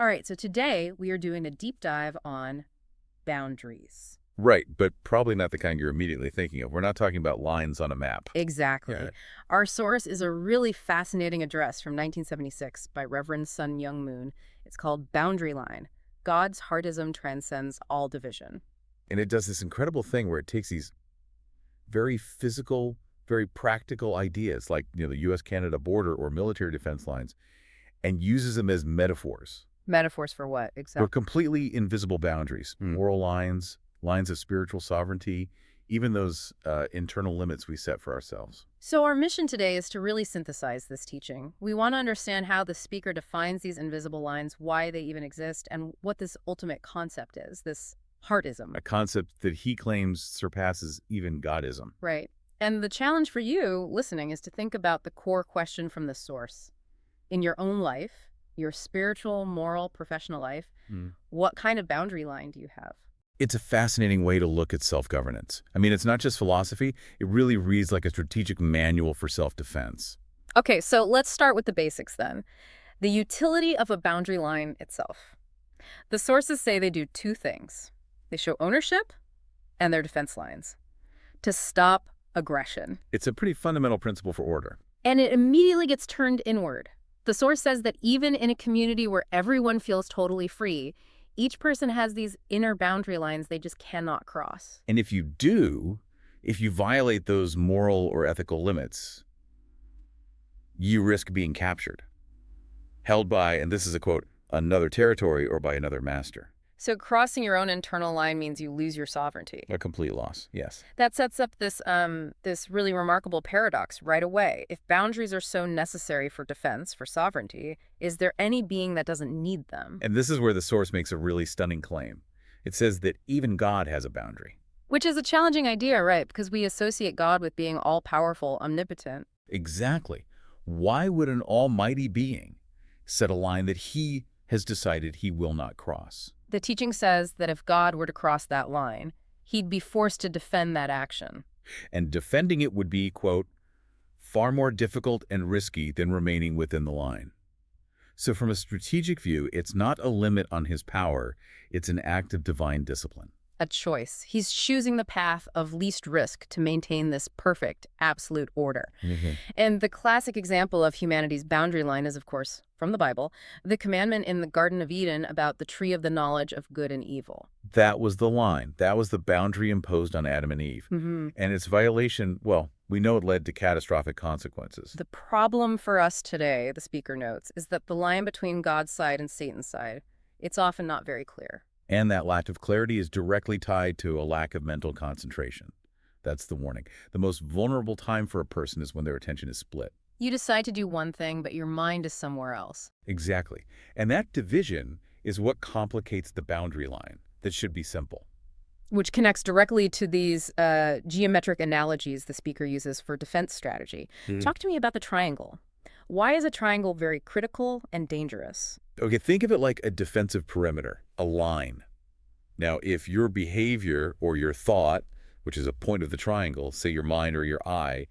All right, so today we are doing a deep dive on boundaries. Right, but probably not the kind you're immediately thinking of. We're not talking about lines on a map. Exactly. Yeah. Our source is a really fascinating address from 1976 by Reverend Sun Young Moon. It's called Boundary Line. God's heartism transcends all division. And it does this incredible thing where it takes these very physical, very practical ideas like, the U.S.-Canada border or military defense lines and uses them as metaphors Metaphors for what, for exactly? completely invisible boundaries, moral lines, lines of spiritual sovereignty, even those internal limits we set for ourselves. So our mission today is to really synthesize this teaching. We want to understand how the speaker defines these invisible lines, why they even exist, and what this ultimate concept is, this heartism. A concept that he claims surpasses even Godism. Right. And the challenge for you listening is to think about the core question from the source. In your own life, your spiritual, moral, professional life, what kind of boundary line do you have? It's a fascinating way to look at self-governance. I mean, it's not just philosophy. It really reads like a strategic manual for self-defense. Okay, so let's start with the basics then. The utility of a boundary line itself. The sources say they do two things. They show ownership and their defense lines to stop aggression. It's a pretty fundamental principle for order. And it immediately gets turned inward. The source says that even in a community where everyone feels totally free, each person has these inner boundary lines they just cannot cross. And if you violate those moral or ethical limits, you risk being captured, held by, and this is a quote, another territory or by another master. So crossing your own internal line means you lose your sovereignty. A complete loss, yes. That sets up this really remarkable paradox right away. If boundaries are so necessary for defense, for sovereignty, is there any being that doesn't need them? And this is where the source makes a really stunning claim. It says that even God has a boundary. Which is a challenging idea, right? Because we associate God with being all-powerful, omnipotent. Exactly. Why would an almighty being set a line that he has decided he will not cross? The teaching says that if God were to cross that line, he'd be forced to defend that action. And defending it would be, quote, far more difficult and risky than remaining within the line. So from a strategic view, it's not a limit on his power, it's an act of divine discipline. A choice. He's choosing the path of least risk to maintain this perfect, absolute order. And the classic example of humanity's boundary line is, of course, from the Bible, the commandment in the Garden of Eden about the tree of the knowledge of good and evil. That was the line. That was the boundary imposed on Adam and Eve. And its violation, well, we know it led to catastrophic consequences. The problem for us today, the speaker notes, is that the line between God's side and Satan's side, it's often not very clear. And that lack of clarity is directly tied to a lack of mental concentration. That's the warning. The most vulnerable time for a person is when their attention is split. You decide to do one thing, but your mind is somewhere else. Exactly. And that division is what complicates the boundary line that should be simple. Which connects directly to these geometric analogies the speaker uses for defense strategy. Talk to me about the triangle. Why is a triangle very critical and dangerous? Okay, think of it like a defensive perimeter, a line. Now, if your behavior or your thought, which is a point of the triangle, say your mind or your eye,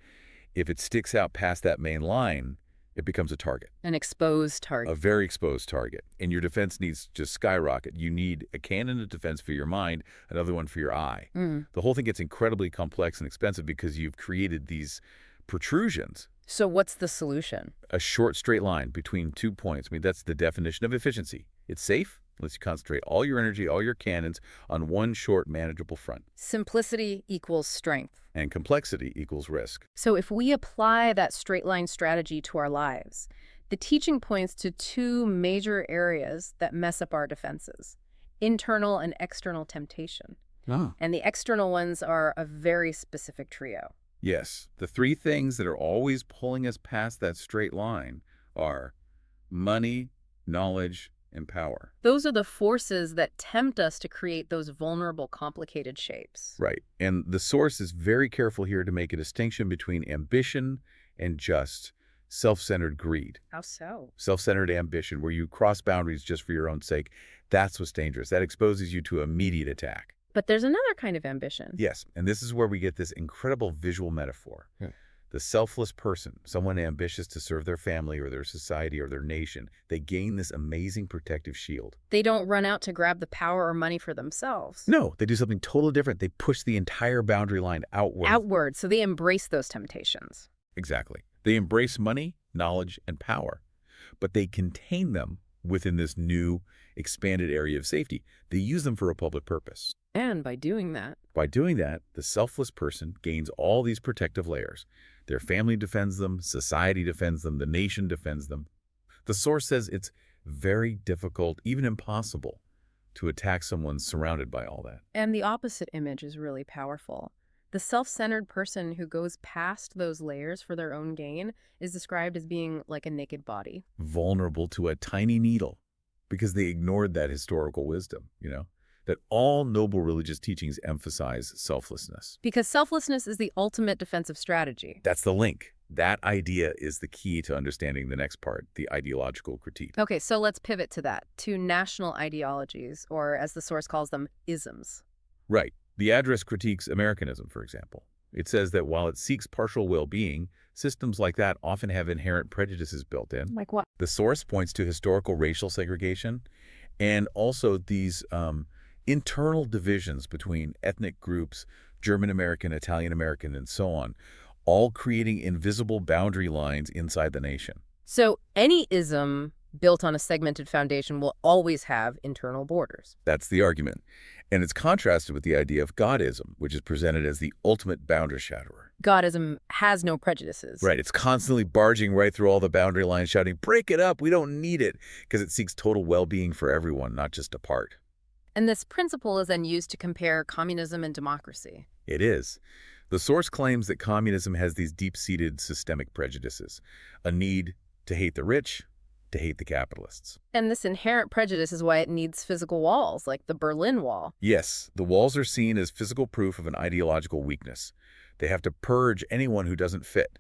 if it sticks out past that main line, it becomes a target. An exposed target. A very exposed target. And your defense needs to skyrocket. You need a cannon of defense for your mind, another one for your eye. The whole thing gets incredibly complex and expensive because you've created these protrusions. So what's the solution? A short straight line between 2 points. I mean, that's the definition of efficiency. It's safe, lets you concentrate all your energy, all your cannons on one short, manageable front. Simplicity equals strength. And complexity equals risk. So if we apply that straight line strategy to our lives, the teaching points to two major areas that mess up our defenses: internal and external temptation. And the external ones are a very specific trio. Yes, the three things that are always pulling us past that straight line are money, knowledge, and power. Those are the forces that tempt us to create those vulnerable, complicated shapes. Right. And the source is very careful here to make a distinction between ambition and just self-centered greed. How so? Self-centered ambition, where you cross boundaries just for your own sake. That's what's dangerous. That exposes you to immediate attack. But there's another kind of ambition. Yes, and this is where we get this incredible visual metaphor. The selfless person, someone ambitious to serve their family or their society or their nation, they gain this amazing protective shield. They don't run out to grab the power or money for themselves. No, they do something totally different. They push the entire boundary line outward. Outward, so they embrace those temptations. Exactly. They embrace money, knowledge, and power, but they contain them within this new, expanded area of safety. They use them for a public purpose. And by doing that, the selfless person gains all these protective layers. Their family defends them, society defends them, the nation defends them. The source says it's very difficult, even impossible, to attack someone surrounded by all that. and the opposite image is really powerful. The self-centered person who goes past those layers for their own gain is described as being like a naked body. Vulnerable to a tiny needle, because they ignored that historical wisdom, that all noble religious teachings emphasize selflessness. Because selflessness is the ultimate defensive strategy. That's the link. That idea is the key to understanding the next part, the ideological critique. Okay, so let's pivot to that, to national ideologies, or as the source calls them, isms. Right. The address critiques Americanism, for example. It says that while it seeks partial well-being, systems like that often have inherent prejudices built in. Like what? The source points to historical racial segregation and also these internal divisions between ethnic groups, German-American, Italian-American, and so on, all creating invisible boundary lines inside the nation. So any ism built on a segmented foundation will always have internal borders. That's the argument. And it's contrasted with the idea of Godism, which is presented as the ultimate boundary shatterer. Godism has no prejudices. Right. It's constantly barging right through all the boundary lines, shouting, "Break it up, we don't need it," because it seeks total well-being for everyone, not just a part. And this principle is then used to compare communism and democracy. It is. The source claims that communism has these deep-seated systemic prejudices, a need to hate the rich, to hate the capitalists. And this inherent prejudice is why it needs physical walls, like the Berlin Wall. Yes, the walls are seen as physical proof of an ideological weakness. They have to purge anyone who doesn't fit,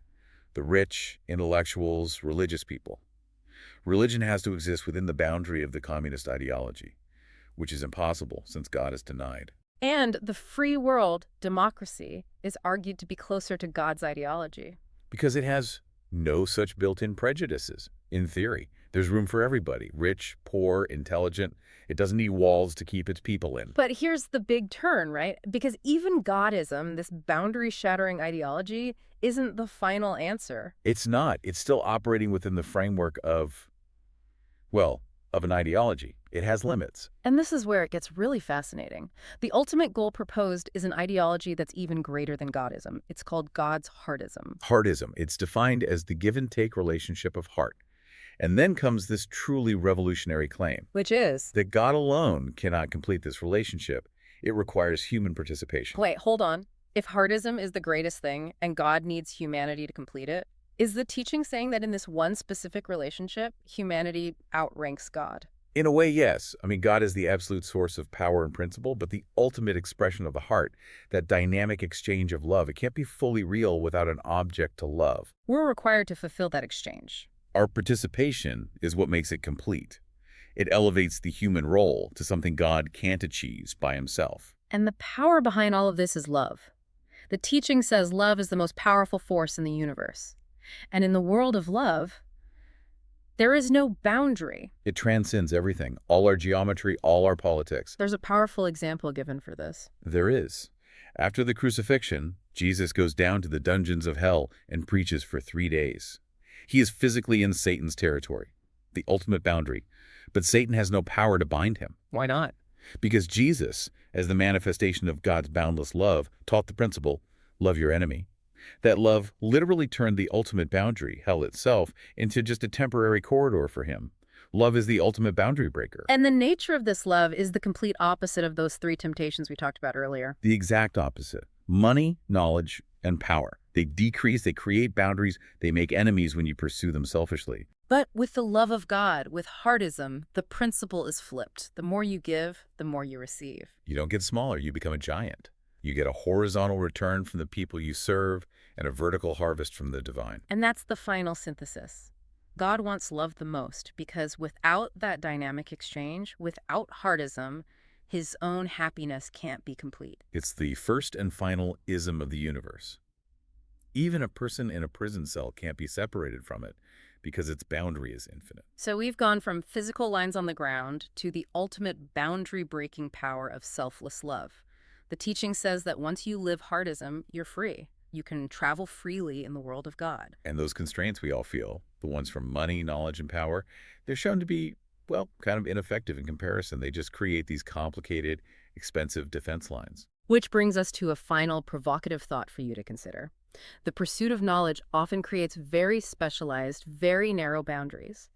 the rich, intellectuals, religious people. Religion has to exist within the boundary of the communist ideology, which is impossible since God is denied. And the free world, democracy, is argued to be closer to God's ideology. Because it has no such built-in prejudices, in theory. There's room for everybody, rich, poor, intelligent. It doesn't need walls to keep its people in. But here's the big turn, right? Because even Godism, this boundary-shattering ideology, isn't the final answer. It's not. It's still operating within the framework of, well, of an ideology. It has limits. And this is where it gets really fascinating. The ultimate goal proposed is an ideology that's even greater than Godism. It's called God's heartism. Heartism. It's defined as the give-and-take relationship of heart. And then comes this truly revolutionary claim. Which is? That God alone cannot complete this relationship. It requires human participation. Wait, hold on. If heartism is the greatest thing and God needs humanity to complete it, is the teaching saying that in this one specific relationship, humanity outranks God? In a way, yes. I mean, God is the absolute source of power and principle, but the ultimate expression of the heart, that dynamic exchange of love, it can't be fully real without an object to love. We're required to fulfill that exchange. Our participation is what makes it complete. It elevates the human role to something God can't achieve by himself. And the power behind all of this is love. The teaching says love is the most powerful force in the universe. And in the world of love, there is no boundary. It transcends everything, all our geometry, all our politics. There's a powerful example given for this. There is. After the crucifixion, Jesus goes down to the dungeons of hell and preaches for 3 days. He is physically in Satan's territory, the ultimate boundary, but Satan has no power to bind him. Why not? Because Jesus, as the manifestation of God's boundless love, taught the principle, love your enemy. That love literally turned the ultimate boundary, hell itself, into just a temporary corridor for him. Love is the ultimate boundary breaker. And the nature of this love is the complete opposite of those 3 temptations we talked about earlier. The exact opposite. Money, knowledge, and power. They decrease, they create boundaries, they make enemies when you pursue them selfishly. But with the love of God, with heartism, the principle is flipped. The more you give, the more you receive. You don't get smaller, you become a giant. You get a horizontal return from the people you serve and a vertical harvest from the divine. And that's the final synthesis. God wants love the most because without that dynamic exchange, without heartism, his own happiness can't be complete. It's the first and final ism of the universe. Even a person in a prison cell can't be separated from it because its boundary is infinite. So we've gone from physical lines on the ground to the ultimate boundary-breaking power of selfless love. The teaching says that once you live heartism, you're free. You can travel freely in the world of God. And those constraints we all feel, the ones from money, knowledge, and power, they're shown to be, well, kind of ineffective in comparison. They just create these complicated, expensive defense lines. Which brings us to a final provocative thought for you to consider. The pursuit of knowledge often creates very specialized, very narrow boundaries.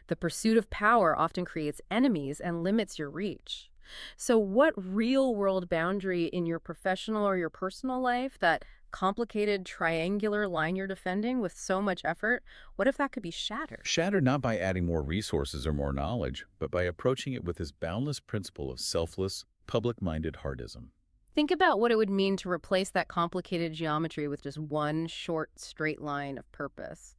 The pursuit of power often creates enemies and limits your reach. So what real-world boundary in your professional or your personal life, that complicated triangular line you're defending with so much effort, what if that could be shattered? Shattered not by adding more resources or more knowledge, but by approaching it with this boundless principle of selfless, public-minded heartism. Think about what it would mean to replace that complicated geometry with just one short, straight line of purpose.